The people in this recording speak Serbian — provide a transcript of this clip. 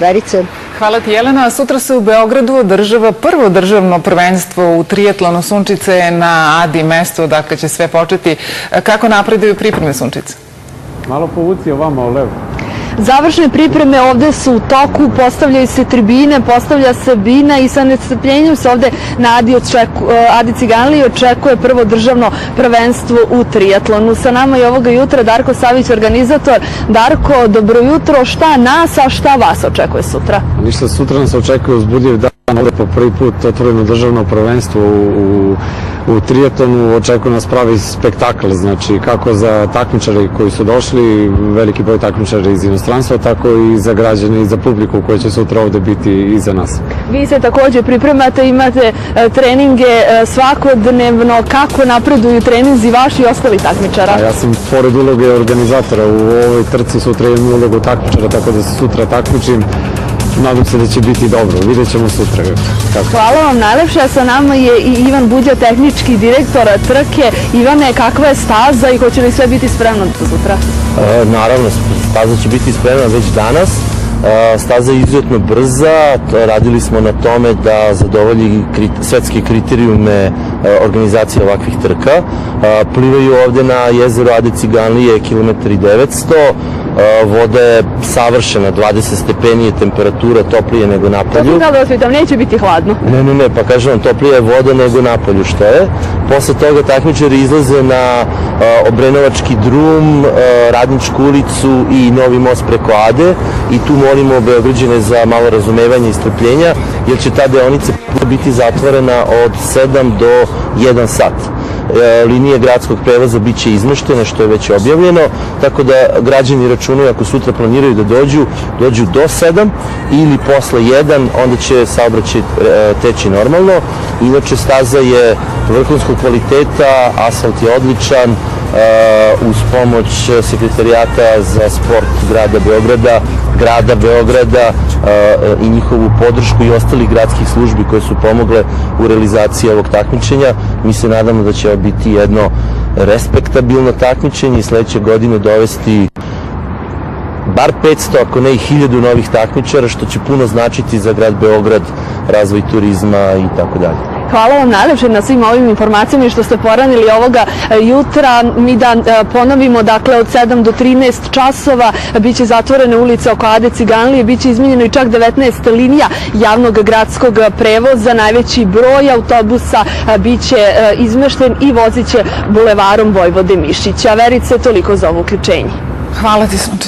Verice. Hvala ti, Jelena. Sutra se u Beogradu održava prvo državno prvenstvo u trijatlonu. Sunčica je na Adi mestu, odakle će sve početi. Kako napreduju pripreme, Sunčice? Malo povuci ovamo u levo. Završne pripreme ovde su u toku, postavljaju se tribine, postavlja se bina i sa nestrpljenjem se ovde na Adi Ciganliji očekuje prvo državno prvenstvo u trijatlonu. Sa nama je ovoga jutra Darko Savić, organizator. Darko, dobro jutro. Šta nas, a šta vas očekuje sutra? Ništa, sutra nas očekuje uzbudljiv dan. Ovde po prvi put otvoreno državno prvenstvo u trijatlonu. Očekuje nas pravi spektakl, znači kako za takmičare koji su došli, veliki broj takmičara iz inostranstva, tako i za građane i za publiku koji će sutra ovde biti iza nas. Vi se takođe pripremate, imate treninge svakodnevno. Kako napreduju treninzi vaši i ostali takmičara? Ja sam pored uloge organizatora u ovoj trci, sutra imam ulogu takmičara, tako da se sutra takmičim. Nadam se da će biti dobro. Vidjet ćemo sutra. Hvala vam najlepše. Sa nama je i Ivan Buđa, tehnički direktor trke. Ivane, kakva je staza i hoće li sve biti spremno sutra? Naravno, staza će biti spremna već danas. Staza je izuzetno brza. Radili smo na tome da zadovolji svetske kriterijume organizacije ovakvih trka. Plivaju ovde na jezeru Ade Ciganlije kilometar i 900. Voda je savršena, 20 stepeni je temperatura, toplije nego napolju. Da vas pitam, neće biti hladno? Ne, pa kažem vam, toplije je voda nego napolju, što je. Posle toga takmičari izlaze na Obrenovački drum, Radničku ulicu i Novi most preko Ade i tu molimo Beograđane za malo razumevanja i strpljenja, jer će ta deonica biti zatvorena od 7 do 1 sat. Linije gradskog prevoza bit će izmeštene, što je već objavljeno, tako da građani računaju ako sutra planiraju da dođu do 7 ili posle 1, onda će saobraćaj teći normalno. Inače, staza je vrhunskog kvaliteta, asfalt je odličan, uz pomoć Sekretarijata za sport grada Beograda i njihovu podršku i ostalih gradskih službi koje su pomogle u realizaciji ovog takmičenja. Mi se nadamo da će ovo biti jedno respektabilno takmičenje i sledeće godine dovesti bar 500, ako ne i 1000 novih takmičara, što će puno značiti za grad Beograd, razvoj turizma i tako dalje. Hvala vam najlepše na svim ovim informacijama i što ste poranili ovoga jutra. Mi da ponovimo, dakle, od 7 do 13 časova biće zatvorene ulice oko Ade Ciganlije, biće izmenjeno i čak 19 linija javnog gradskog prevoza, najveći broj autobusa biće izmešten i vozit će bulevarom Vojvode Mišića. Verice, toliko za ovo uključenje. Hvala ti, Sunčice.